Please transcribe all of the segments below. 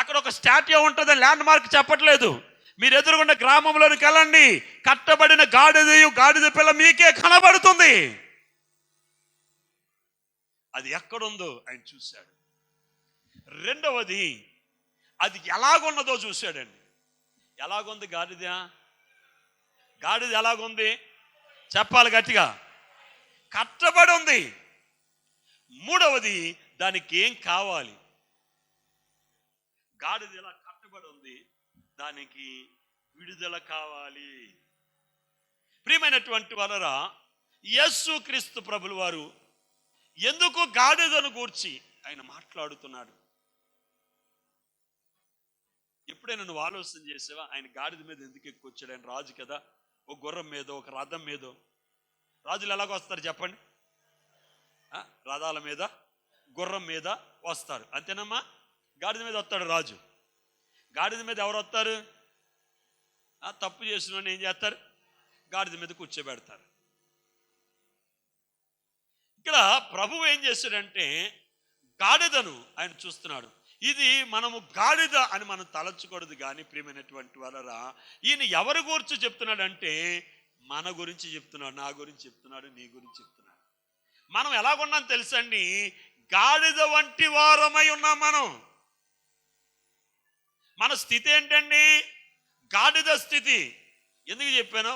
అక్కడ ఒక స్టాట్యూ ఉంటుంది, ల్యాండ్ మార్క్ చెప్పట్లేదు. మీరు ఎదురుగున్న గ్రామంలోనికి వెళ్ళండి, కట్టబడిన గాడిద పిల్ల మీకే కనబడుతుంది. అది ఎక్కడుందో ఆయన చూశాడు. రెండవది, అది ఎలాగున్నదో చూశాడండి. ఎలాగుంది గాడిద ఎలాగుంది చెప్పాలి గట్టిగా, కట్టబడి ఉంది. మూడవది, దానికి ఏం కావాలి? గాడిద ఎలా కట్టబడి ఉంది, దానికి విడుదల కావాలి. ప్రియమైనటువంటి వారరా, యేసుక్రీస్తు ప్రభులు వారు ఎందుకు గాడిదను గూర్చి ఆయన మాట్లాడుతున్నాడు? ఎప్పుడైనా నువ్వు ఆలోచన చేసావా? ఆయన గాడిద మీద ఎందుకు ఎక్కువ వచ్చాడు? ఆయన రాజు కదా, ఒక గుర్రం మీదో ఒక రథం మీదో. రాజులు ఎలాగ వస్తారు చెప్పండి? రథాల మీద గుర్రం మీద వస్తారు, అంతేనమ్మా. గాడిద మీద వస్తాడు రాజు. గాడిద మీద ఎవరు వస్తారు? తప్పు చేసిన ఏం చేస్తారు? గాడిద మీద కూర్చోబెడతారు. ఇక్కడ ప్రభువు ఏం చేశాడంటే గాడిదను ఆయన చూస్తున్నాడు. ఇది మనము గాడిద అని మనం తలంచకూడదు. కానీ ప్రియమైనటువంటి వారరా, ఈయన ఎవరి గురించి చెప్తున్నాడంటే మన గురించి చెప్తున్నాడు, నా గురించి చెప్తున్నాడు, నీ గురించి చెప్తున్నాడు. మనం ఎలాగున్నాం తెలుసండి? గాడిద వంటి వారమై ఉన్నాం మనం. మన స్థితి ఏంటండి? గాడిద స్థితి. ఎందుకు చెప్పాను?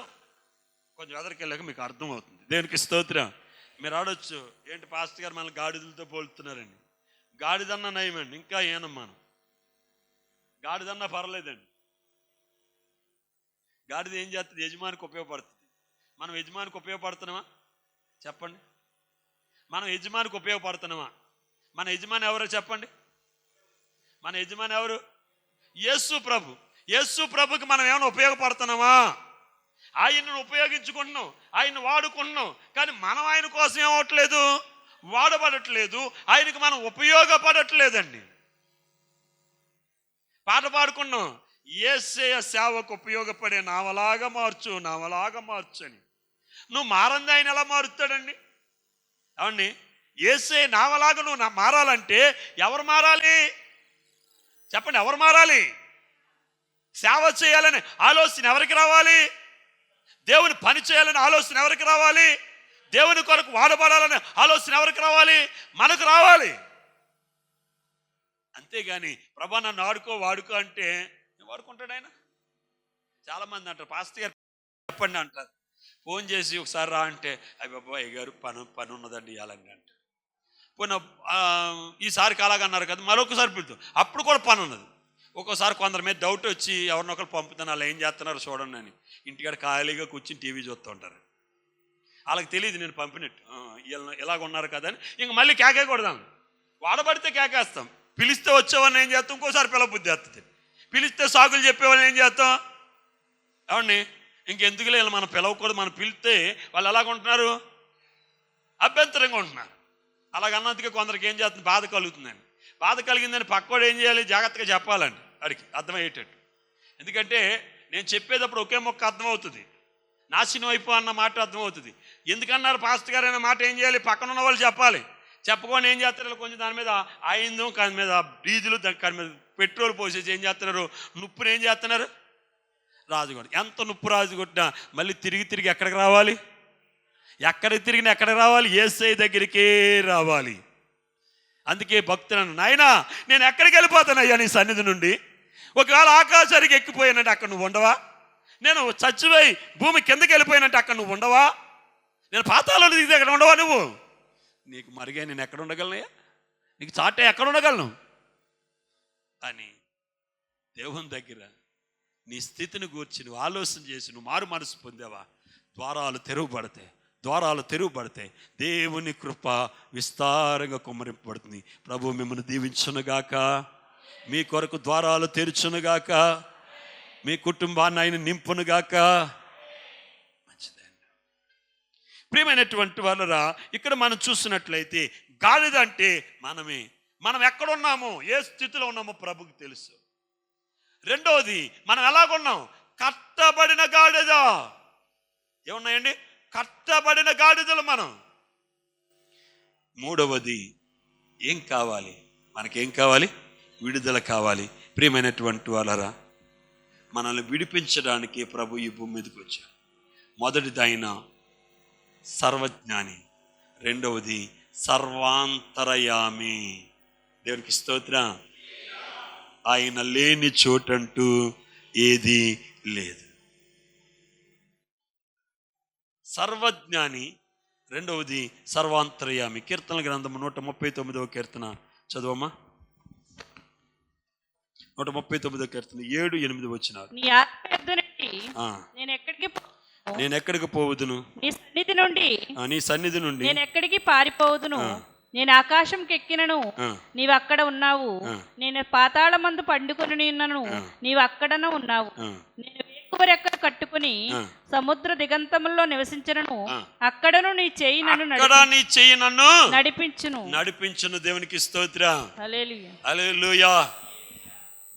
కొంచెం ఎదరికెళ్ళాక మీకు అర్థమవుతుంది. దేవునికి స్తోత్రం. మీరు ఆడొచ్చు, ఏంటి పాస్టర్ గారు మనల్ని గాడిదలతో పోలుతున్నారండి. గాడిదన్నా నయమండి, ఇంకా ఏనమ్మాను. గాడిదన్నా పర్లేదండి. గాడిద ఏం చేస్తుంది? యజమానికి ఉపయోగపడుతుంది. మనం యజమానికి ఉపయోగపడుతున్నామా చెప్పండి? మనం యజమానికి ఉపయోగపడుతున్నామా? మన యజమాని ఎవరో చెప్పండి? మన యజమాని ఎవరు? యేసు ప్రభు. యేసు ప్రభుకి మనం ఏమైనా ఉపయోగపడుతున్నామా? ఆయన్ని ఉపయోగించుకుంటున్నాం, ఆయన్ని వాడుకుంటున్నాం. కానీ మనం ఆయన కోసం ఏమవట్లేదు, వాడబడట్లేదు, ఆయనకి మనం ఉపయోగపడట్లేదండి. పాట పాడుకున్నాం, యేసయ్య సేవకు ఉపయోగపడే నావలాగా మార్చు అని. నువ్వు మారంది ఆయన ఎలా మారుతాడండి? అవండి, యేసయ్య నావలాగా నువ్వు మారాలంటే ఎవరు మారాలి చెప్పండి? ఎవరు మారాలి? సేవ చేయాలని ఆలోచన ఎవరికి రావాలి? దేవుని పని చేయాలని ఆలోచన ఎవరికి రావాలి? దేవుని కొరకు వాడబడాలని ఆలోచన ఎవరికి రావాలి? మనకు రావాలి. అంతేగాని ప్రభా నన్ను వాడుకో అంటే వాడుకుంటాడు ఆయన. చాలామంది అంటారు, పాస్టర్ గారు చెప్పండి అంటారు. ఫోన్ చేసి ఒకసారి రా అంటే, అయ్య బాబాయ్ గారు పని ఉన్నదండి ఇవ్వాలని అంటారు. పోయిన ఈసారికి అలాగన్నారు కదా, మరొకసారి పిలుతాం, అప్పుడు కూడా పని ఉన్నది. ఒక్కోసారి కొందరి మీద డౌట్ వచ్చి ఎవరినొకరు పంపుతాను, అలా ఏం చేస్తున్నారు చూడండి అని ఇంటికాడ ఖాళీగా కూర్చుని టీవీ చూస్తూ ఉంటారు. వాళ్ళకి తెలియదు నేను పంపినట్టు, ఇలాగ ఉన్నారు కదా అని. ఇంక మళ్ళీ కేకేకూడదాం. వాడబడితే కేకేస్తాం, పిలిస్తే వచ్చేవాళ్ళని ఏం చేస్తాం? ఇంకోసారి పిలవబుద్ధి చేస్తుంది. పిలిస్తే సాకులు చెప్పేవాళ్ళని ఏం చేస్తాం? ఏమండి, ఇంకెందుకు లేదు, మనం పిలవకూడదు. మనం పిలిస్తే వాళ్ళు ఎలాగుంటున్నారు? అభ్యంతరంగా ఉంటున్నారు. అలాగన్నందుకే కొందరికి ఏం చేస్తుంది? బాధ కలుగుతుందండి. బాధ కలిగిందని పక్కోడు ఏం చేయాలి? జాగ్రత్తగా చెప్పాలండి, వాడికి అర్థమయ్యేటట్టు. ఎందుకంటే నేను చెప్పేటప్పుడు ఒకే మొక్క అర్థమవుతుంది, నాశనం అయిపో అన్న మాట అర్థమవుతుంది. ఎందుకన్నారు పాస్టర్ గారు అనే మాట ఏం చేయాలి? పక్కన ఉన్న వాళ్ళు చెప్పాలి. చెప్పకుండా ఏం చేస్తారు? కొంచెం దాని మీద ఆయిందం, దాని మీద డీజిల్, దాని మీద పెట్రోల్ పోసేసి ఏం చేస్తున్నారు? నుప్పుని ఏం చేస్తున్నారు? రాజుగొట్టు. ఎంత నుప్పు రాజుగొట్టినా మళ్ళీ తిరిగి ఎక్కడికి రావాలి? ఎక్కడికి తిరిగినా ఎక్కడికి రావాలి? యేసయ్య దగ్గరికే రావాలి. అందుకే భక్తులను, నాయనా నేను ఎక్కడికి వెళ్ళిపోతానయ్యా నీ సన్నిధి నుండి? ఒకవేళ ఆకాశానికి ఎక్కిపోయానంటే అక్కడ నువ్వు ఉండవా? నేను చచ్చిపోయి భూమి కిందకి వెళ్ళిపోయినట్టు అక్కడ నువ్వు ఉండవా? నేను పాతాళంలో దిగితే ఎక్కడ ఉండవా నువ్వు? నీకు మరిగా నేను ఎక్కడ ఉండగలనయ్యా? నీకు చాటే ఎక్కడ ఉండగలను అని దేవుని దగ్గర నీ స్థితిని గూర్చి నువ్వు ఆలోచన చేసి నువ్వు మారు మనసు పొందావా? ద్వారాలు తెరువబడతాయి. దేవుని కృప విస్తారంగా కుమ్మరింపబడుతుంది. ప్రభు మిమ్మల్ని దీవించునుగాక, మీ కొరకు ద్వారాలు తెరుచునుగాక, మీ కుటుంబాన్ని ఆయన నింపునుగాక. మంచిదండి. ప్రియమైనటువంటి వాళ్ళరా, ఇక్కడ మనం చూసినట్లయితే గాడిద అంటే మనమే. మనం ఎక్కడున్నామో, ఏ స్థితిలో ఉన్నామో ప్రభుకి తెలుసు. రెండవది, మనం ఎలాగున్నాం? కట్టబడిన గాడిద. ఏమున్నాయండి? కట్టబడిన గాడిదలు మనం. మూడవది ఏం కావాలి? మనకేం కావాలి? విడుదల కావాలి. ప్రియమైనటువంటి వాళ్ళరా, మనల్ని విడిపించడానికి ప్రభు ఈ భూమి మీదకి వచ్చాడు. మొదటిది ఆయన సర్వజ్ఞాని, రెండవది సర్వాంతరయామి. దేవునికి స్తోత్రం. ఆయన లేని చోటంటూ ఏది లేదు. సర్వజ్ఞాని, రెండవది సర్వాంతరయామి. కీర్తనల గ్రంథం 139వ కీర్తన చదువమ్మా. 139వ కీర్తన 7-8 వచనాలు. నేను ఎక్కడికి పోవుదును, నీ సన్నిధి నుండి నేను ఎక్కడికి పారిపోవుదును. నేను ఆకాశంకి ఎక్కినను, నీవు అక్కడ ఉన్నావు. నేను పాతాళమందు పండుకొని ఉన్నను, నీవు అక్కడను ఉన్నావు. నేను వేకువరెక్క కట్టుకుని సముద్ర దిగంతముల్లో నివసించను, అక్కడను నీ చెయ్యి నన్ను నడిపించును. దేవునికి స్తోత్రం. హల్లెలూయా, హల్లెలూయా.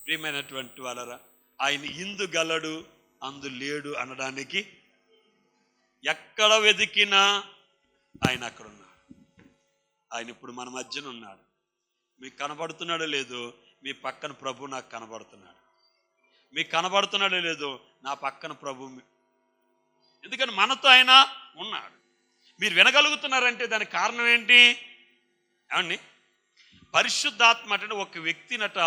ప్రియమైనటువంటి వాళ్ళరా, ఆయన ఇందు గలడు అందు లేడు అనడానికి ఎక్కడ వెతికినా ఆయన అక్కడ ఉన్నాడు. ఆయన ఇప్పుడు మన మధ్యన ఉన్నాడు. మీకు కనబడుతున్నాడో లేదో, మీ పక్కన ప్రభు నాకు కనబడుతున్నాడు. మీకు కనబడుతున్నాడో లేదో, నా పక్కన ప్రభు. ఎందుకని మనతో ఆయన ఉన్నాడు. మీరు వినగలుగుతున్నారంటే దానికి కారణం ఏంటి? ఏమండి, పరిశుద్ధాత్మ అంటే ఒక వ్యక్తినట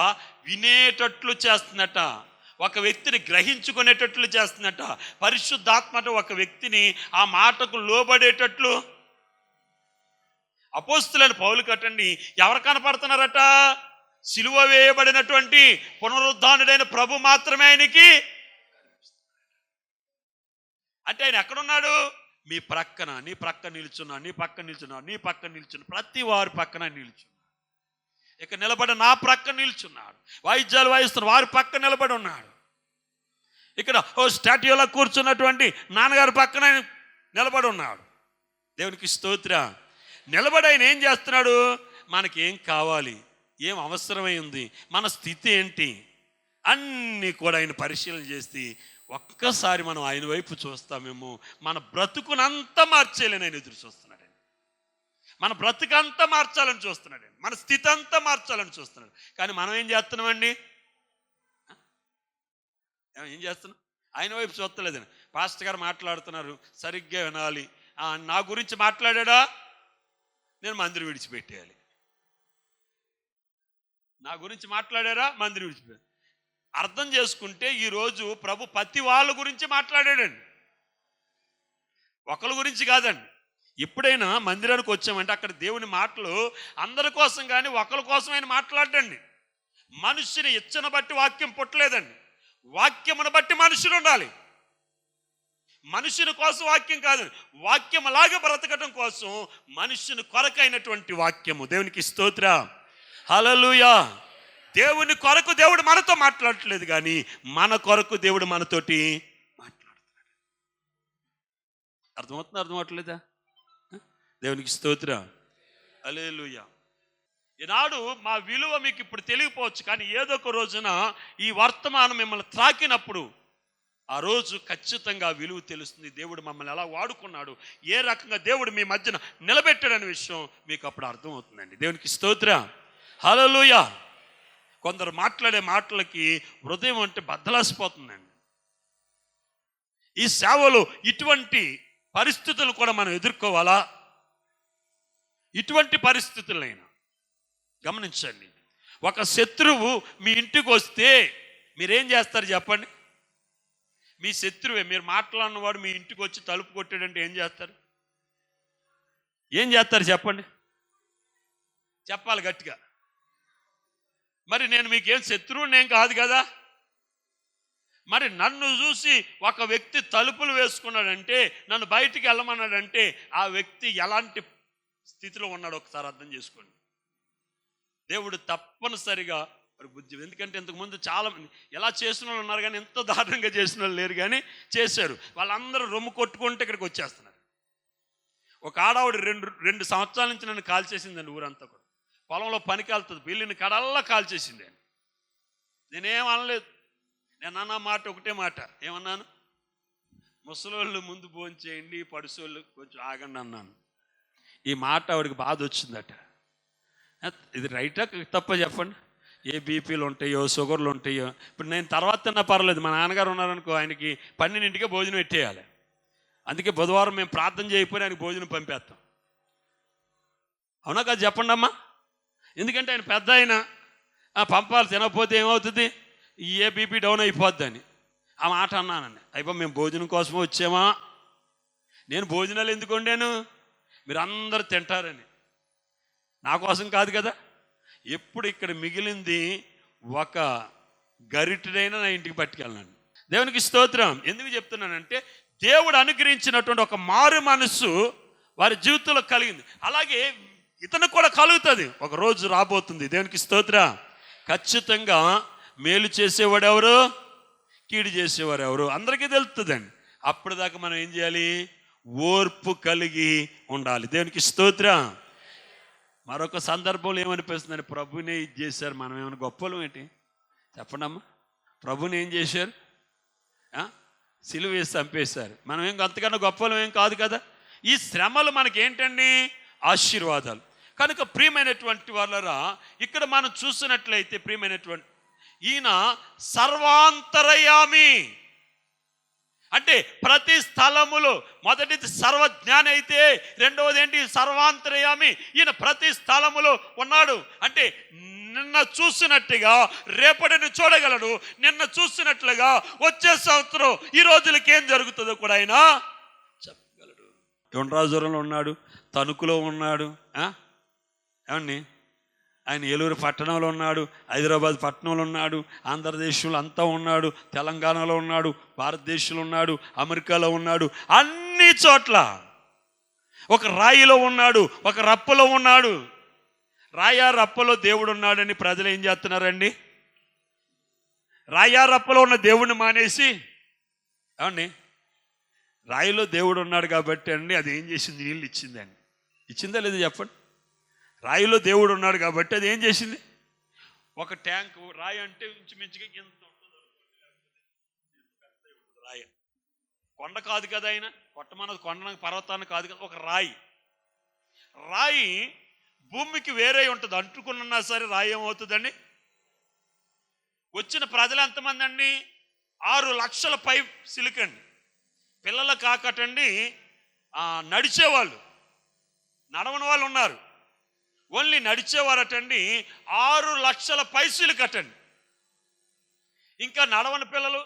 వినేటట్లు చేస్తున్నట, ఒక వ్యక్తిని గ్రహించుకునేటట్లు చేస్తున్నట. పరిశుద్ధాత్మ అంటే ఒక వ్యక్తిని ఆ మాటకు లోబడేటట్లు. అపోస్తులైన పౌలు కట్టండి, ఎవరు కనపడుతున్నారట? సిలువ వేయబడినటువంటి పునరుద్ధానుడైన ప్రభు మాత్రమే ఆయనకి. అంటే ఆయన ఎక్కడున్నాడు? మీ ప్రక్కన, నీ ప్రక్క నిల్చున్నా, నీ పక్క నిల్చున్నా, నీ పక్క నిల్చున్నా, ప్రతి వారి పక్కన నిల్చున్నా. ఇక నిలబడి నా ప్రక్క నిల్చున్నాడు. వాయిద్యాలు వాయిస్తున్న వారి పక్క నిలబడి ఉన్నాడు. ఇక్కడ స్టాట్యూలో కూర్చున్నటువంటి నాన్నగారి పక్కన నిలబడి ఉన్నాడు. దేవునికి స్తోత్రం. నిలబడి ఆయన ఏం చేస్తున్నాడు? మనకి ఏం కావాలి, ఏం అవసరమై ఉంది, మన స్థితి ఏంటి, అన్నీ కూడా ఆయన పరిశీలన చేసి ఒక్కసారి మనం ఆయన వైపు చూస్తామేమో, మన బ్రతుకునంతా మార్చేయాలని ఆయన ఎదురు చూస్తున్నాడు. మన బ్రతుకంతా మార్చాలని చూస్తున్నాడు. మన స్థితి అంతా మార్చాలని చూస్తున్నాడు. కానీ మనం ఏం చేస్తున్నామండి? ఏం చేస్తున్నాం? ఆయన వైపు చూస్తలేదని. పాస్టర్ గారు మాట్లాడుతున్నారు, సరిగ్గా వినాలి. నా గురించి మాట్లాడా, నేను మందిరం విడిచిపెట్టేయాలి. నా గురించి మాట్లాడారా, మందిరం విడిచిపెట్టాలి. అర్థం చేసుకుంటే ఈరోజు ప్రభు ప్రతి వాళ్ళ గురించి మాట్లాడాడండి, ఒకరి గురించి కాదండి. ఎప్పుడైనా మందిరానికి వచ్చామంటే అక్కడ దేవుని మాటలు అందరి కోసం కానీ ఒకరి కోసం ఆయన మాట్లాడండి. మనుషుని ఇచ్చను బట్టి వాక్యం పుట్టలేదండి, వాక్యమును బట్టి మనుషులు ఉండాలి. మనుషుని కోసం వాక్యం కాదు, వాక్యం లాగా బ్రతకటం కోసం మనుషుని కొరకైనటువంటి వాక్యము. దేవునికి స్తోత్రం. హల్లెలూయా. దేవుని కొరకు దేవుడు మనతో మాట్లాడట్లేదు, కానీ మన కొరకు దేవుడు మనతోటి మాట్లాడుతున్నాడు. అర్థమవుతుందా? దేవునికి స్తోత్రం. హల్లెలూయా. ఈనాడు మా విలువ మీకు ఇప్పుడు తెలియకపోవచ్చు, కానీ ఏదో ఒక రోజున ఈ వర్తమానం మిమ్మల్ని తాకినప్పుడు ఆ రోజు ఖచ్చితంగా విలువ తెలుస్తుంది. దేవుడు మమ్మల్ని ఎలా వాడుకున్నాడు, ఏ రకంగా దేవుడు మీ మధ్యన నిలబెట్టాడనే విషయం మీకు అప్పుడు అర్థమవుతుందండి. దేవునికి స్తోత్రం. హల్లెలూయా. కొందరు మాట్లాడే మాటలకి హృదయం అంటే బద్దలాసిపోతుందండి. ఈ సేవలో ఇటువంటి పరిస్థితులు కూడా మనం ఎదుర్కోవాలా? ఇటువంటి పరిస్థితులైనా గమనించండి. ఒక శత్రువు మీ ఇంటికి వస్తే మీరేం చేస్తారు చెప్పండి? మీ శత్రువే, మీరు మాట్లాడినవాడు మీ ఇంటికి వచ్చి తలుపు కొట్టాడంటే ఏం చేస్తారు? చెప్పండి, చెప్పాలి గట్టిగా. మరి నేను మీకేం శత్రువుని ఏం కాదు కదా. మరి నన్ను చూసి ఒక వ్యక్తి తలుపులు వేసుకున్నాడంటే, నన్ను బయటికి వెళ్ళమన్నాడంటే ఆ వ్యక్తి ఎలాంటి స్థితిలో ఉన్నాడు ఒకసారి అర్థం చేసుకోండి. దేవుడు తప్పనిసరిగా బుద్ధి, ఎందుకంటే ఇంతకుముందు చాలా ఎలా చేసిన వాళ్ళు ఉన్నారు, కానీ ఎంతో దారుణంగా చేసిన వాళ్ళు లేరు, కానీ చేశారు. వాళ్ళందరూ రొమ్ము కొట్టుకుంటే ఇక్కడికి వచ్చేస్తున్నారు. ఒక ఆడవాడు రెండు సంవత్సరాల నుంచి నన్ను కాల్ చేసిందండి. ఊరంతా కూడా పొలంలో పనికి వెళ్తుంది, బిల్లుని కడల్లా కాల్ చేసింది. నేనేం అనలేదు. నేను అన్న మాట ఒకటే మాట, ఏమన్నాను? ముసలోళ్ళు ముందు భోజనం చేయండి, పడుసోళ్ళు కొంచెం ఆగండి అన్నాను. ఈ మాట ఆవిడికి బాధ వచ్చిందట. ఇది రైటా తప్ప చెప్పండి? ఏ బీపీలు ఉంటాయో, షుగర్లు ఉంటాయో. ఇప్పుడు నేను తర్వాత తిన్నా పర్లేదు, మా నాన్నగారు ఉన్నారనుకో, ఆయనకి 12ంటికే భోజనం పెట్టేయాలి. అందుకే బుధవారం మేము ప్రార్థన చేయకపోయినా ఆయనకి భోజనం పంపేస్తాం. అవునా కాదు చెప్పండి అమ్మా? ఎందుకంటే ఆయన పెద్ద ఆయన, పంపాలి, తినకపోతే ఏమవుతుంది, ఏ బీపీ డౌన్ అయిపోద్దని ఆ మాట అన్నానండి. అయిపో మేము భోజనం కోసమే వచ్చామా? నేను భోజనాలు ఎందుకు వండాను? మీరు అందరూ తింటారని, నా కోసం కాదు కదా. ఎప్పుడు ఇక్కడ మిగిలింది ఒక గరిటెడైనా నా ఇంటికి పట్టుకెళ్ళండి. దేవునికి స్తోత్రం. ఎందుకు చెప్తున్నానంటే దేవుడు అనుగ్రహించినటువంటి ఒక మారు మనస్సు వారి జీవితంలో కలిగింది. అలాగే ఇతను కూడా కలుగుతుంది, ఒక రోజు రాబోతుంది. దేవునికి స్తోత్రం. ఖచ్చితంగా మేలు చేసేవాడు ఎవరు, కీడు చేసేవారు ఎవరు అందరికీ తెలుస్తుందండి. అప్పటిదాకా మనం ఏం చేయాలి? ఓర్పు కలిగి ఉండాలి. దేవునికి స్తోత్రం. మరొక సందర్భంలో ఏమనిపిస్తుందని, ప్రభునే ఇది చేశారు, మనం ఏమైనా గొప్పలం ఏంటి చెప్పండి అమ్మా? ప్రభుని ఏం చేశారు? సిలువ వేసి చంపేశారు. మనం ఏం అంతకన్నా గొప్పలం ఏం కాదు కదా. ఈ శ్రమలు మనకేంటండి? ఆశీర్వాదాలు. కనుక ప్రియమైనటువంటి వాళ్ళరా, ఇక్కడ మనం చూసినట్లయితే ప్రియమైనటువంటి ఈయన సర్వాంతరయామి అంటే ప్రతి స్థలములో, మొదటిది సర్వజ్ఞాని అయితే రెండవది ఏంటి? సర్వాంతరయామి. ఈయన ప్రతి స్థలములో ఉన్నాడు. అంటే నిన్న చూసినట్టుగా రేపటిని చూడగలడు, నిన్న చూసినట్లుగా వచ్చే సంవత్సరం ఈ రోజులకి ఏం జరుగుతుందో కూడా ఆయన చెప్పగలడు. యుండ్రాజురంలో ఉన్నాడు, తణుకులో ఉన్నాడు, ఏమండి ఆయన ఏలూరు పట్టణంలో ఉన్నాడు, హైదరాబాద్ పట్టణంలో ఉన్నాడు, ఆంధ్రదేశంలో అంతా ఉన్నాడు, తెలంగాణలో ఉన్నాడు, భారతదేశంలో ఉన్నాడు, అమెరికాలో ఉన్నాడు, అన్ని చోట్ల. ఒక రాయిలో ఉన్నాడు, ఒక రప్పలో ఉన్నాడు. రాయా రప్పలో దేవుడు ఉన్నాడని ప్రజలు ఏం చేస్తున్నారండి? రాయా రప్పలో ఉన్న దేవుడిని మానేసి, ఏమండి రాయిలో దేవుడు ఉన్నాడు కాబట్టి అండి అది ఏం చేసింది? నీళ్ళు ఇచ్చిందండి. ఇచ్చిందా లేదా చెప్పండి? రాయిలో దేవుడు ఉన్నాడు కాబట్టి అది ఏం చేసింది? ఒక ట్యాంకు రాయి అంటే ఇంచుమించుగా ఎంత ఉంటుంది రాయి. కొండ కాదు కదా, ఆయన కొట్టమన్నది కొండ పర్వతాన్ని కాదు కదా, ఒక రాయి. రాయి భూమికి వేరే ఉంటుంది, అంటుకున్నా సరే రాయి ఏమవుతుందండి? వచ్చిన ప్రజలు ఎంతమంది అండి? 6 లక్షల పై సిలికండి. పిల్లలు కాకటండి, నడిచేవాళ్ళు, నడవని వాళ్ళు ఉన్నారు. ఓన్లీ నడిచేవారటండి 6 లక్షల పైసలు కట్టండి. ఇంకా నడవని పిల్లలు,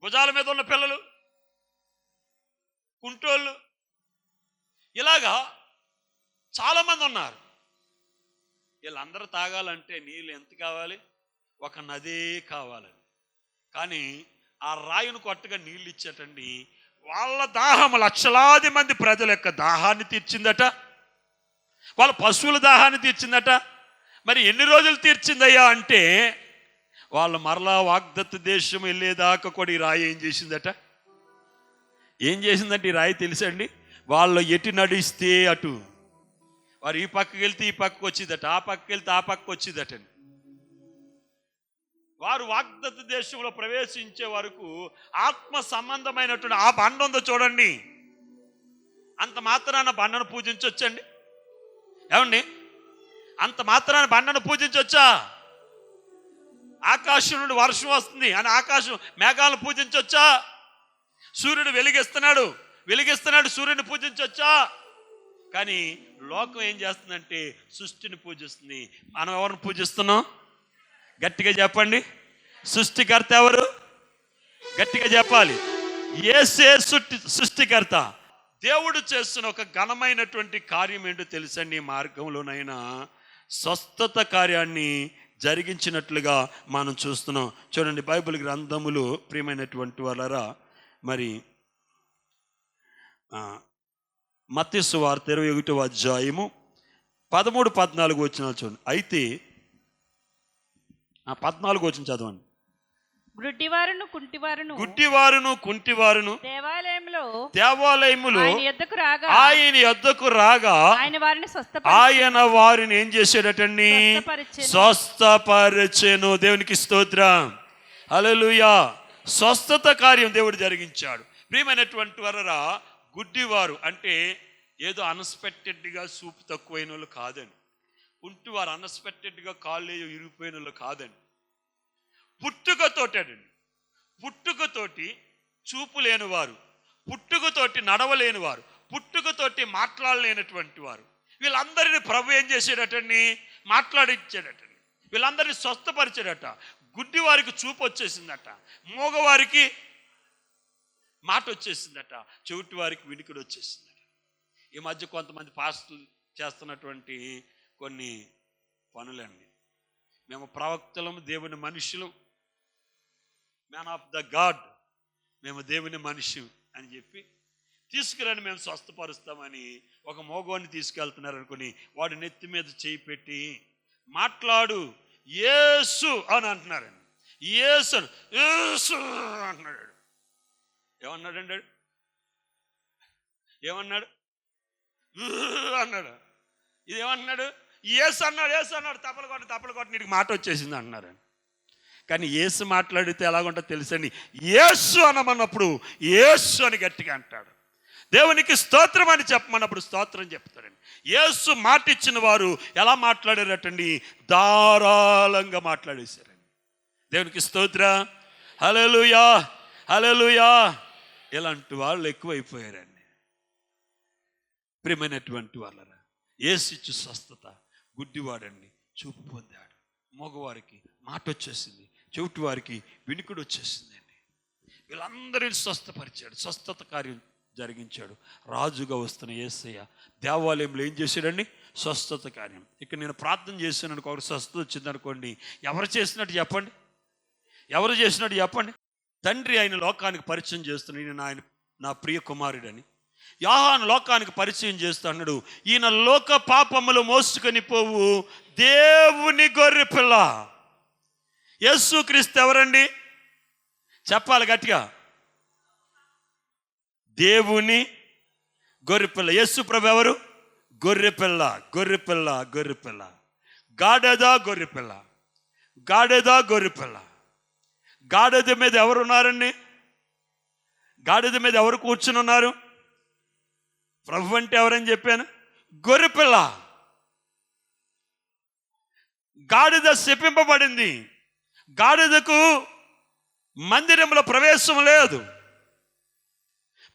భుజాల మీద ఉన్న పిల్లలు, కుంటోళ్ళు, ఇలాగా చాలామంది ఉన్నారు. వీళ్ళందరూ తాగాలంటే నీళ్ళు ఎంత కావాలి? ఒక నదే కావాలని. కానీ ఆ రాయిని కొట్టగా నీళ్ళు ఇచ్చేటండి వాళ్ళ దాహం లక్షలాది మంది ప్రజల యొక్క దాహాన్ని తీర్చిందట, వాళ్ళ పశువుల దాహాన్ని తీర్చిందట. మరి ఎన్ని రోజులు తీర్చిందయ్యా అంటే వాళ్ళు మరలా వాగ్దత్త దేశం వెళ్ళేదాకా కూడా ఈ రాయి ఏం చేసిందట? ఏం చేసిందంటే ఈ రాయి తెలుసండి, వాళ్ళు ఎటు నడిస్తే అటు, వారు ఈ పక్కకి వెళ్తే ఈ పక్కకు వచ్చిందట, ఆ పక్కకి వెళ్తే ఆ పక్కకు వచ్చిందటండి. వారు వాగ్దత్త దేశంలో ప్రవేశించే వరకు ఆత్మ సంబంధమైనటువంటి ఆ బండ ఉందో చూడండి, అంత మాత్రాన బండను పూజించవచ్చండి? ఏమండి అంత మాత్రాన బండను పూజించవచ్చా? ఆకాశం నుండి వర్షం వస్తుంది అని ఆకాశం మేఘాలను పూజించవచ్చా? సూర్యుడు వెలిగిస్తున్నాడు సూర్యుడిని పూజించవచ్చా? కానీ లోకం ఏం చేస్తుందంటే సృష్టిని పూజిస్తుంది. మనం ఎవరిని పూజిస్తున్నాం? గట్టిగా చెప్పండి. సృష్టికర్త ఎవరు? గట్టిగా చెప్పాలి. యేసే సృష్టికర్త. దేవుడు చేస్తున్న ఒక ఘనమైనటువంటి కార్యం ఏంటో తెలుసండి. ఈ మార్గంలోనైనా స్వస్థత కార్యాన్ని జరిగించినట్లుగా మనం చూస్తున్నాం. చూడండి బైబిల్ గ్రంథములు ప్రియమైనటువంటి వాళ్ళరా, మరి మత్తయి సువార్త 21వ అధ్యాయము 13-14 వచనాలు చూడండి. అయితే 14 వచనం చదవండి. గుడ్డివారును కుంటివారును దేవాలయములో ఆయన యొద్దకు రాగా ఆయన వారిని ఏం చేశాడటండి? స్వస్థపరచెను. దేవునికి స్తోత్రం. హల్లెలూయా. స్వస్థత కార్యం దేవుడు జరిగించాడు. ప్రియమైనటువంటి వారరా, గుడ్డివారు అంటే ఏదో అన్ఎక్స్పెక్టెడ్గా చూపు తక్కువైన వాళ్ళు కాదండి. ఉంటూ వారు అన్ఎక్స్పెక్టెడ్గా కాళ్ళు ఇరిగిపోయిన వాళ్ళు కాదండి. పుట్టుకతోటండి, పుట్టుకతోటి చూపు లేనివారు, పుట్టుకతోటి నడవలేని వారు, పుట్టుకతోటి మాట్లాడలేనటువంటి వారు, వీళ్ళందరినీ ప్రభు ఏం చేసేటటండి, మాట్లాడించాడటండి. వీళ్ళందరినీ స్వస్థపరిచాడట. గుడ్డి వారికి చూపు వచ్చేసిందట, మూగవారికి మాట వచ్చేసిందట, చెవిటి వారికి వినికిడి వచ్చేసిందట. ఈ మధ్య కొంతమంది పాస్టర్లు చేస్తున్నటువంటి కొన్ని పనులండి. మేము ప్రవక్తలము, దేవుని మనుషులు, మ్యాన్ ఆఫ్ ద గాడ్, మేము దేవుని మనిషి అని చెప్పి తీసుకురండి మేము స్వస్థపరుస్తామని ఒక మోగవాన్ని తీసుకెళ్తున్నారు అనుకుని వాడు నెత్తి మీద చేయి పెట్టి మాట్లాడు యేసు అని అంటున్నారండి. యేసు యేసు అంటున్నాడు. ఏమన్నాడండి? ఏమన్నాడు? అన్నాడు. ఇది ఏమన్నాడు? యేసు అన్నాడు, యేసు అన్నాడు. తప్పలు కొట్టి నీకు మాట వచ్చేసింది అంటున్నారండి. కానీ యేసు మాట్లాడితే ఎలాగుంటుందో తెలుసండి. యేసు అనమన్నప్పుడు యేసు అని గట్టిగా అంటాడు. దేవునికి స్తోత్రం అని చెప్పమన్నప్పుడు స్తోత్రం చెప్తాడండి. యేసు మాట ఇచ్చిన వారు ఎలా మాట్లాడారటండి? ధారాళంగా మాట్లాడేశారండి. దేవునికి స్తోత్ర, హల్లెలూయా, హల్లెలూయా. ఇలాంటి వాళ్ళు ఎక్కువైపోయారండి. ప్రియమైనటువంటి వాళ్ళరా, యేసు ఇచ్చు స్వస్థత, గుడ్డివాడండి చూపు పొందాడు, మగవారికి మాట వచ్చేసింది, చెవిటి వారికి వినికిడి వచ్చేసిందండి. వీళ్ళందరినీ స్వస్థపరిచాడు, స్వస్థత కార్యం జరిగించాడు. రాజుగా వస్తున్న యేసయ్య దేవాలయంలో ఏం చేశాడండి? స్వస్థత కార్యం. ఇక్కడ నేను ప్రార్థన చేశాను అనుకో, ఒక స్వస్థత వచ్చింది అనుకోండి, ఎవరు చేసినట్టు చెప్పండి? ఎవరు చేసినట్టు చెప్పండి? తండ్రి ఆయన లోకానికి పరిచయం చేస్తున్నాడు, ఈయన ఆయన నా ప్రియ కుమారుడని. యోహాను లోకానికి పరిచయం చేస్తున్నాడు, ఈయన లోక పాపములు మోసుకొని పోవు దేవుని గొర్రె పిల్ల. యేసుక్రీస్తు ఎవరండి? చెప్పాలి గట్టిగా. దేవుని గొర్రెపిల్ల. యేసు ప్రభు ఎవరు? గొర్రెపిల్ల, గొర్రెపిల్ల, గొర్రెపిల్ల. గాడిద గొర్రెపిల్ల, గాడిద గొర్రెపిల్ల. గాడిద మీద ఎవరు ఉన్నారండి? గాడిద మీద ఎవరు కూర్చుని ఉన్నారు? ప్రభు అంటే ఎవరని చెప్పాను? గొర్రెపిల్ల. గాడిద శపింపబడింది. గాడిదకు మందిరంలో ప్రవేశం లేదు,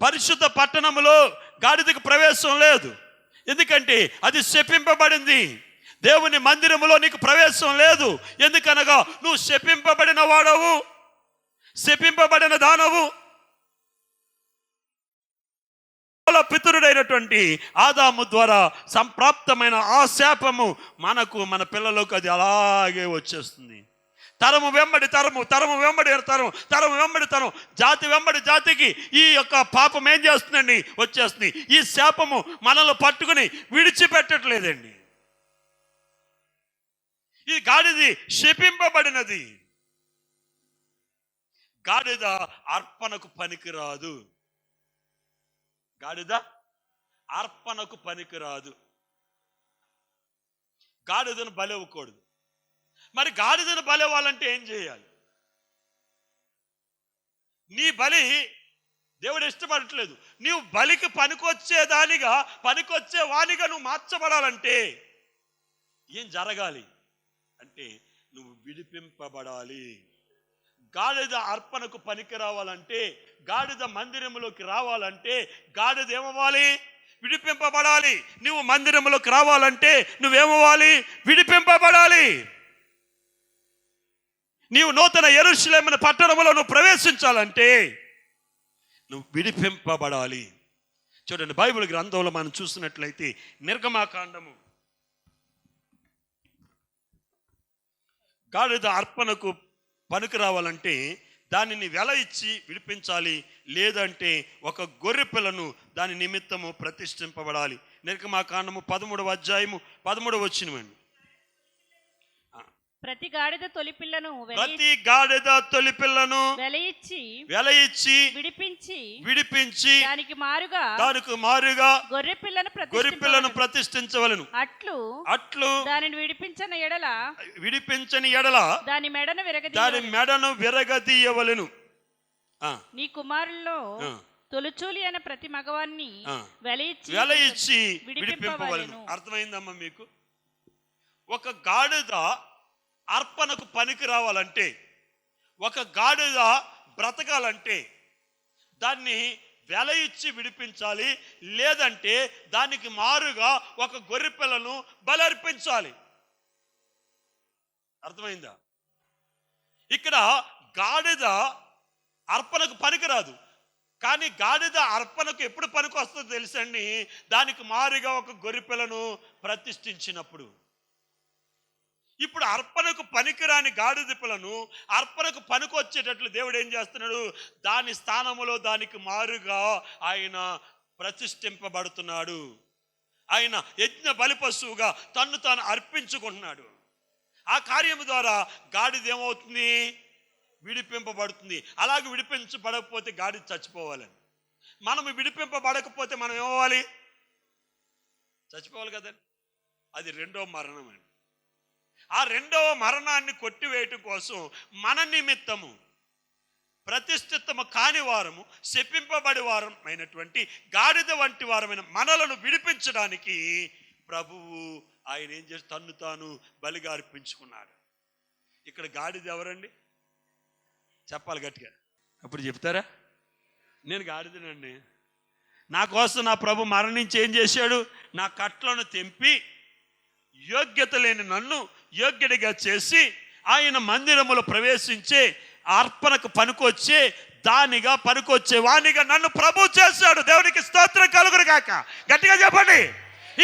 పరిశుద్ధ పట్టణంలో గాడిదకు ప్రవేశం లేదు. ఎందుకంటే అది శపింపబడింది. దేవుని మందిరములో నీకు ప్రవేశం లేదు. ఎందుకనగా నువ్వు శపింపబడిన వాడవు, శపింపబడిన దానవు. పితరుడైనటువంటి ఆదాము ద్వారా సంప్రాప్తమైన ఆ శాపము మనకు, మన పిల్లలకు అది అలాగే వచ్చేస్తుంది. తరము వెంబడి తరము, తరము వెంబడి తరము, తరము వెంబడి తరం, జాతి వెంబడి జాతికి ఈ యొక్క పాపం ఏం చేస్తుందండి? వచ్చేస్తుంది. ఈ శాపము మనల్ని పట్టుకుని విడిచిపెట్టట్లేదండి. ఈ గాడిది శపింపబడినది. గాడిద అర్పణకు పనికిరాదు. గాడిద అర్పణకు పనికిరాదు. గాడిదను బలివ్వకూడదు. మరి గాడిదను బలివ్వాలంటే ఏం చేయాలి? నీ బలి దేవుడు ఇష్టపడట్లేదు. నీవు బలికి పనికొచ్చేదానిగా, పనికొచ్చే వానిగా నువ్వు మార్చబడాలంటే ఏం జరగాలి అంటే నువ్వు విడిపింపబడాలి. గాడిద అర్పణకు పనికి రావాలంటే, గాడిద మందిరంలోకి రావాలంటే గాడిద ఏమవ్వాలి? విడిపింపబడాలి. నువ్వు మందిరంలోకి రావాలంటే నువ్వేమవ్వాలి? విడిపింపబడాలి. నీవు నూతన యెరూషలేము పట్టణంలో నువ్వు ప్రవేశించాలంటే నువ్వు విడిపింపబడాలి. చూడండి, బైబిల్ గ్రంథంలో మనం చూసినట్లయితే నిర్గమాకాండము, గాడిద అర్పణకు పనికి రావాలంటే దానిని వెల ఇచ్చి విడిపించాలి, లేదంటే ఒక గొర్రె పిల్లను దాని నిమిత్తము ప్రతిష్ఠింపబడాలి. నిర్గమాకాండము 13వ అధ్యాయము 13వ వచనమండి. ప్రతి గాడిద తొలిపిల్లను వెల ఇచ్చి విడిపించి దానికి మారుగా గొర్రె పిల్లను ప్రతిష్ఠించవలెను. అట్లు దానిని విడిపించని ఎడల దాని మెడను విరగదీయవలెను. నీ కుమారుల్లో తొలిచూలి అనే ప్రతి మగవాన్ని వెల ఇచ్చి విడిపింపవలెను. అర్థమైందమ్మా మీకు? ఒక గాడిద అర్పణకు పనికి రావాలంటే, ఒక గాడిద బ్రతకాలంటే దాన్ని వెల ఇచ్చి విడిపించాలి, లేదంటే దానికి మారుగా ఒక గొర్రె పిల్లను బలర్పించాలి. అర్థమైందా? ఇక్కడ గాడిద అర్పణకు పనికిరాదు, కానీ గాడిద అర్పణకు ఎప్పుడు పనికి వస్తుందో తెలుసండి, దానికి మారుగా ఒక గొర్రె పిల్లను ప్రతిష్ఠించినప్పుడు. ఇప్పుడు అర్పణకు పనికిరాని గాడిద పిల్లను అర్పణకు పనికి వచ్చేటట్లు దేవుడు ఏం చేస్తున్నాడు? దాని స్థానములో దానికి మారుగా ఆయన ప్రతిష్ఠింపబడుతున్నాడు. ఆయన యజ్ఞ బలి పశువుగా తన్ను తాను అర్పించుకుంటున్నాడు. ఆ కార్యము ద్వారా గాడిద ఏమవుతుంది? విడిపింపబడుతుంది. అలాగే విడిపించబడకపోతే గాడిద చచ్చిపోవాలని. మనము విడిపింపబడకపోతే మనం ఏమవ్వాలి? చచ్చిపోవాలి కదండి. అది రెండో మరణం అండి. ఆ రెండవ మరణాన్ని కొట్టివేయటం కోసం మన నిమిత్తము ప్రతిష్ఠితము కాని వారము, శపింపబడి వారం అయినటువంటి గాడిద వంటి వారమైన మనలను విడిపించడానికి ప్రభువు ఆయన ఏం చేసి తన్ను తాను బలిగా అర్పించుకున్నాడు. ఇక్కడ గాడిద ఎవరండి? చెప్పాలి గట్టిగా. అప్పుడు చెప్తారా? నేను గాడిదనండి. నా కోసం నా ప్రభు మరణించి ఏం చేశాడు? నా కట్లను తెంపి యోగ్యత లేని నన్ను యోగ్యుడిగా చేసి ఆయన మందిరములో ప్రవేశించే అర్పణకు పనికొచ్చే దానిగా పనికొచ్చే వానిగా నన్ను ప్రభు చేశాడు. దేవునికి స్తోత్రం కలుగును గాక. గట్టిగా చెప్పండి,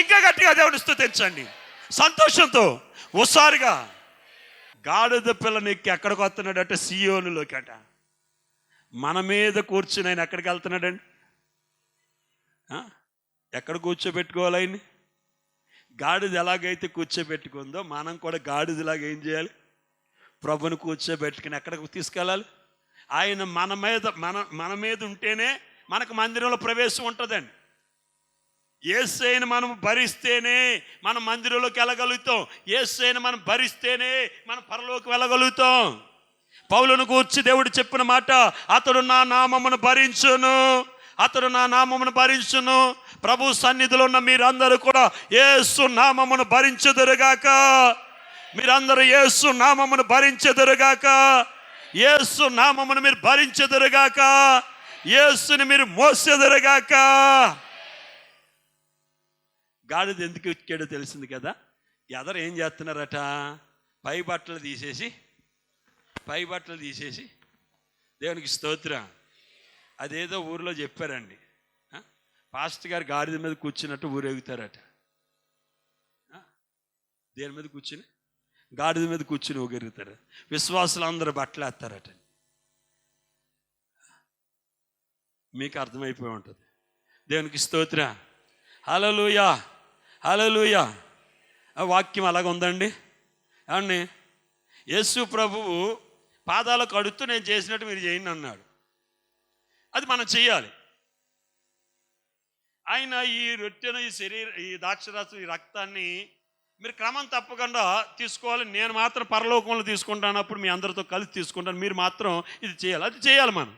ఇంకా గట్టిగా దేవుని స్తుతించండి సంతోషంతో. ఓసారిగా గాడిద పిల్లని ఎక్కి ఎక్కడికి వస్తున్నాడు అంటే సియోనులోకి అట. మన మీద కూర్చుని ఆయన ఎక్కడికి వెళ్తున్నాడండి? ఎక్కడ కూర్చోబెట్టుకోవాలి ఆయన్ని? గాడిద ఎలాగైతే కూర్చోబెట్టుకుందో మనం కూడా గాడిదలాగా ఏం చేయాలి? ప్రభుని కూర్చోబెట్టుకుని ఎక్కడికి తీసుకెళ్ళాలి? ఆయన మన మీద ఉంటేనే మనకు మందిరంలో ప్రవేశం ఉంటుందండి. యేసయ్యను మనం భరిస్తేనే మనం మందిరంలోకి వెళ్ళగలుగుతాం. యేసయ్యను మనం భరిస్తేనే మనం పరలోకి వెళ్ళగలుగుతాం. పౌలును గూర్చి దేవుడు చెప్పిన మాట, అతడు నా నామమును భరించును, అతడు నా నామమును భరించును. ప్రభు సన్నిధిలో ఉన్న మీరందరూ కూడా యేసు నామమును భరించెదరుగాక. మీరందరూ యేసు నామమును భరించెదరుగాక. యేసు నామమును మీరు భరించెదరుగాక. యేసుని మీరు మోసెదరుగాక. గాడిద ఎందుకు ఎక్కాడో తెలిసింది కదా. ఎదరు ఏం చేస్తున్నారట? పై బట్టలు తీసేసి దేవునికి స్తోత్రం. అదేదో ఊరిలో చెప్పారండి, పాస్టర్ గారు గాడిద మీద కూర్చున్నట్టు ఊరేగుతారట. దేని మీద కూర్చుని? గాడిద మీద కూర్చుని ఊగెరుగుతారు. విశ్వాసులు అందరూ బట్టలు వేస్తారట. మీకు అర్థమైపోయి ఉంటుంది. దేవునికి స్తోత్రం. హల్లెలూయా, హల్లెలూయా. ఆ వాక్యం అలాగ ఉందండి. ఏమండి, యేసు ప్రభువు పాదాలకు కడుతూ నేను చేసినట్టు మీరు చేయండి అన్నాడు. అది మనం చెయ్యాలి. ఆయన ఈ రొట్టెను, ఈ ద్రాక్షరసం, ఈ రక్తాన్ని మీరు క్రమం తప్పకుండా తీసుకోవాలి. నేను మాత్రం పరలోకంలో తీసుకుంటాను, అప్పుడు మీ అందరితో కలిసి తీసుకుంటాను. మీరు మాత్రం ఇది చేయాలి. అది చేయాలి మనం.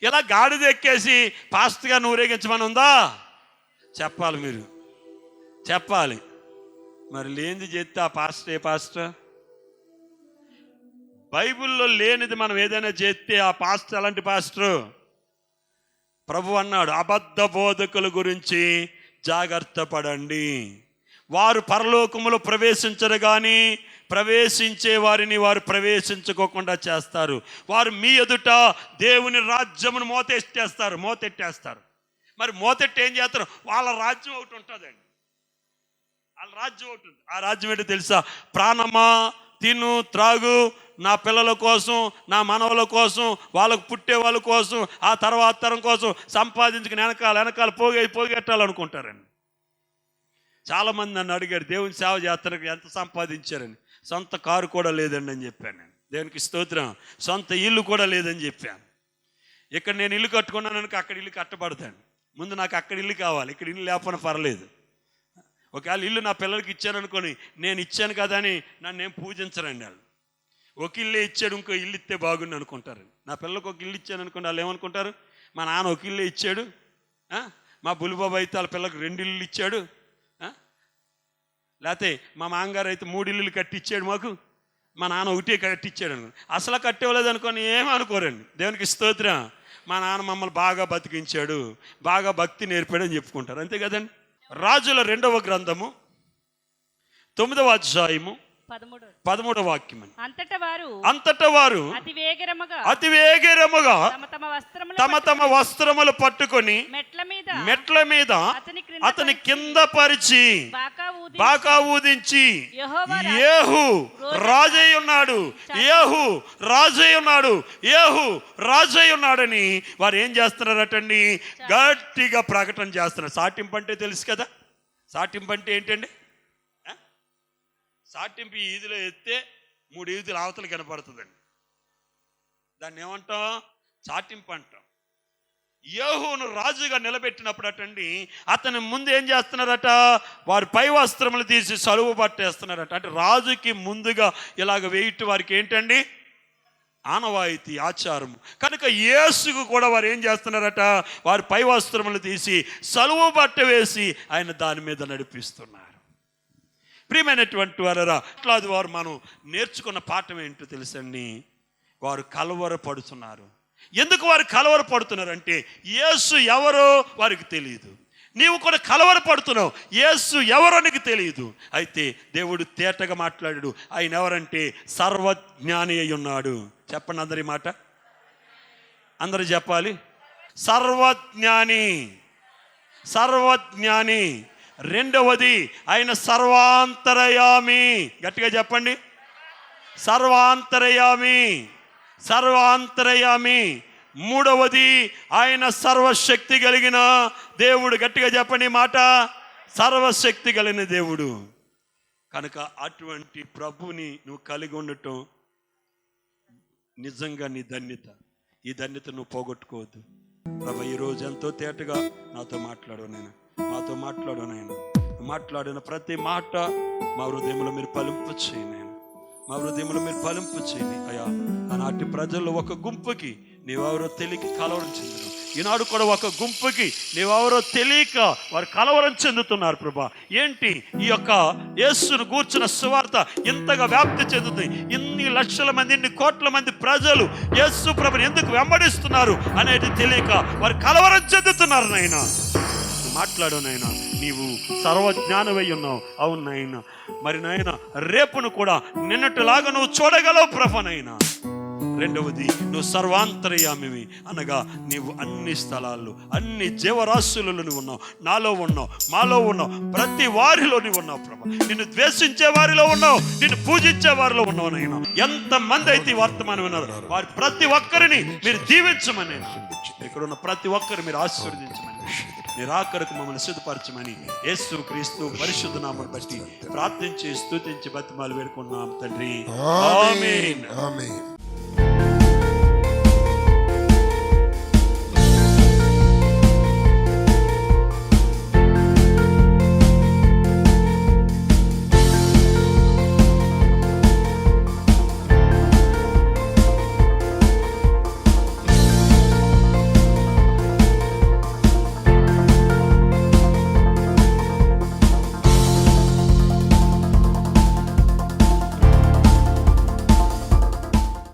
ఇలా గాడిద ఎక్కేసి పాస్టర్గా ఊరేగించమని ఉందా? చెప్పాలి, మీరు చెప్పాలి. మరి లేనిది చేస్తే ఆ పాస్టర్ ఏ పాస్టర్? బైబిల్లో లేనిది మనం ఏదైనా చేస్తే ఆ పాస్టర్ అలాంటి పాస్టరు? ప్రభు అన్నాడు, అబద్ధ బోధకుల గురించి జాగ్రత్త పడండి. వారు పరలోకములో ప్రవేశించరు కానీ ప్రవేశించే వారిని వారు ప్రవేశించుకోకుండా చేస్తారు. వారు మీ ఎదుట దేవుని రాజ్యమును మోతెట్టేస్తారు. మరి మోతెట్టి ఏం చేస్తారు? వాళ్ళ రాజ్యం ఒకటి ఉంటుందండి. వాళ్ళ రాజ్యం ఒకటి ఉంది. ఆ రాజ్యం ఏంటో తెలుసా? ప్రాణమా, తిను, త్రాగు, నా పిల్లల కోసం, నా మనవల కోసం, వాళ్ళకు పుట్టే వాళ్ళ కోసం, ఆ తర్వాత తరం కోసం సంపాదించుకుని వెనకాల పోగెట్టాలనుకుంటారండి. చాలామంది నన్ను అడిగారు, దేవుని సేవ చేస్తానికి ఎంత సంపాదించారని. సొంత కారు కూడా లేదండి అని చెప్పాను నేను. దేవునికి స్తోత్రం. సొంత ఇల్లు కూడా లేదని చెప్పాను. ఇక్కడ నేను ఇల్లు కట్టుకున్నాను, అక్కడ ఇల్లు కట్టబడతాను. ముందు నాకు అక్కడ ఇల్లు కావాలి, ఇక్కడ ఇల్లు లేకపోయినా పర్లేదు. ఒకవేళ ఇల్లు నా పిల్లలకి ఇచ్చాను అనుకోని, నేను ఇచ్చాను కదా అని నన్ను ఏం పూజించరండి వాళ్ళు. ఒక ఇల్లే ఇచ్చాడు, ఇంకో ఇల్లు ఇస్తే బాగుంది అనుకుంటారు. నా పిల్లలకు ఒక ఇల్లు ఇచ్చాను అనుకోండి, వాళ్ళు ఏమనుకుంటారు? మా నాన్న ఒక ఇల్లే ఇచ్చాడు, మా బులిబాబు అయితే వాళ్ళ పిల్లలకు 2 ఇల్లు ఇచ్చాడు. లేకపోతే మా మామగారు అయితే 3 ఇల్లులు కట్టించాడు మాకు, మా నాన్న ఒకటే కట్టించాడు అనుకో, అసలు కట్టేవలేదు అనుకోని ఏమనుకోరండి. దేవునికి స్తోత్రం. మా నాన్న మమ్మల్ని బాగా బతికించాడు, బాగా భక్తి నేర్పాడు అని చెప్పుకుంటారు, అంతే కదండి. రాజుల 2వ గ్రంథము 9వ అధ్యాయము 13వ వాక్యం. అంతట వారు అతి వేగరముగా తమ తమ వస్త్రములు పట్టుకొని మెట్ల మీద అతని కింద పరిచి బాకా ఊదించి, యేహూ రాజై ఉన్నాడు, యేహూ రాజై ఉన్నాడు, యేహూ రాజై ఉన్నాడని వారు ఏం చేస్తున్నారటండి, గట్టిగా ప్రకటన చేస్తున్నారు. సాటింపు అంటే తెలుసు కదా. సాటింపు అంటే ఏంటండి? సాటింపు ఈదులో ఎత్తే 3 ఈదులు అవతలు కనపడుతుందండి. దాన్ని ఏమంటాం? చాటింపు అంటాం. యేహూను రాజుగా నిలబెట్టినప్పుడు అటండి, అతని ముందు ఏం చేస్తున్నారట, వారి పై వస్త్రములు తీసి సలువు పట్టేస్తున్నారట. అంటే రాజుకి ముందుగా ఇలాగ వేయటం వారికి ఏంటండి, ఆనవాయితీ, ఆచారము. కనుక యేసుకు కూడా వారు ఏం చేస్తున్నారట, వారి పై వస్త్రములు తీసి సలువు పట్ట వేసి ఆయన దాని మీద నడిపిస్తున్నారు. ప్రియమైనటువంటి వారరా, అట్లా వారు మనం నేర్చుకున్న పాఠం ఏంటో తెలుసండి, వారు కలవరపడుతున్నారు. ఎందుకు వారు కలవరపడుతున్నారంటే యేసు ఎవరో వారికి తెలియదు. నీవు కూడా కలవరపడుతున్నావు, యేసు ఎవరో నీకు తెలియదు. అయితే దేవుడు తేటగా మాట్లాడాడు. ఆయన ఎవరంటే సర్వజ్ఞాని అయి ఉన్నాడు. చెప్పండి అందరి మాట, అందరూ చెప్పాలి. సర్వజ్ఞాని, సర్వజ్ఞాని. 2వది ఆయన సర్వాంతరయామి. గట్టిగా చెప్పండి, సర్వాంతరయామి, సర్వాంతరయామి. 3వది ఆయన సర్వశక్తి కలిగిన దేవుడు. గట్టిగా చెప్పండి మాట, సర్వశక్తి కలిగిన దేవుడు. కనుక అటువంటి ప్రభుని నువ్వు కలిగి ఉండటం నిజంగా నీ ధన్యత. ఈ ధన్యత నువ్వు పోగొట్టుకోవద్దు. ప్రభు ఈరోజు ఎంతో తేటగా నాతో మాట్లాడు నాయన, మాతో మాట్లాడు నాయన. మాట్లాడిన ప్రతి మాట మా హృదయంలో మీరు ఫలింపు చేయండి, మా హృదయంలో మీరు ఫలింపు చేయండి అయ్యా. ఆనాటి ప్రజల్లో ఒక గుంపుకి నీవెవరో తెలియక కలవరం చెందును. ఈనాడు కూడా ఒక గుంపుకి నీవెవరో తెలియక వారు కలవరం చెందుతున్నారు ప్రభా. ఏంటి ఈ యొక్క యేసును గూర్చిన సువార్త ఇంతగా వ్యాప్తి చెందుతుంది? ఇన్ని లక్షల మంది, ఇన్ని కోట్ల మంది ప్రజలు యేసు ప్రభుని ఎందుకు వెంబడిస్తున్నారు అనేది తెలియక వారు కలవరం చెందుతున్నారు. నాయన మాట్లాడు నాయన, నీవు సర్వజ్ఞానమై ఉన్నావు. అవును నాయన. మరి నాయన రేపును కూడా నిన్నటిలాగా నువ్వు చూడగలవు ప్రభా. నాయన 2వది నువ్వు సర్వాంతర్యామివి, అనగా నీవు అన్ని స్థలాల్లో, అన్ని జీవరాశులలో నువ్వు ఉన్నావు. నాలో ఉన్నావు, మాలో ఉన్నావు, ప్రతి వారిలో నువ్వు ఉన్నావు ప్రభా. నిన్ను ద్వేషించే వారిలో ఉన్నావు, నిన్ను పూజించే వారిలో ఉన్నావు నాయన. ఎంతమంది అయితే ఈ వర్తమానం విన్నారు వారి ప్రతి ఒక్కరిని మీరు దీవించమని, ఇక్కడ ఉన్న ప్రతి ఒక్కరు మీరు ఆశీర్వదించమని, మీరు ఆఖరికి మమ్మల్ని సిద్ధపరచమని యేసు క్రీస్తు పరిశుద్ధ నామమును బట్టి ప్రార్థించి స్తుతించి బతిమాలు వేడుకున్నాం తండ్రి. ఆమేన్.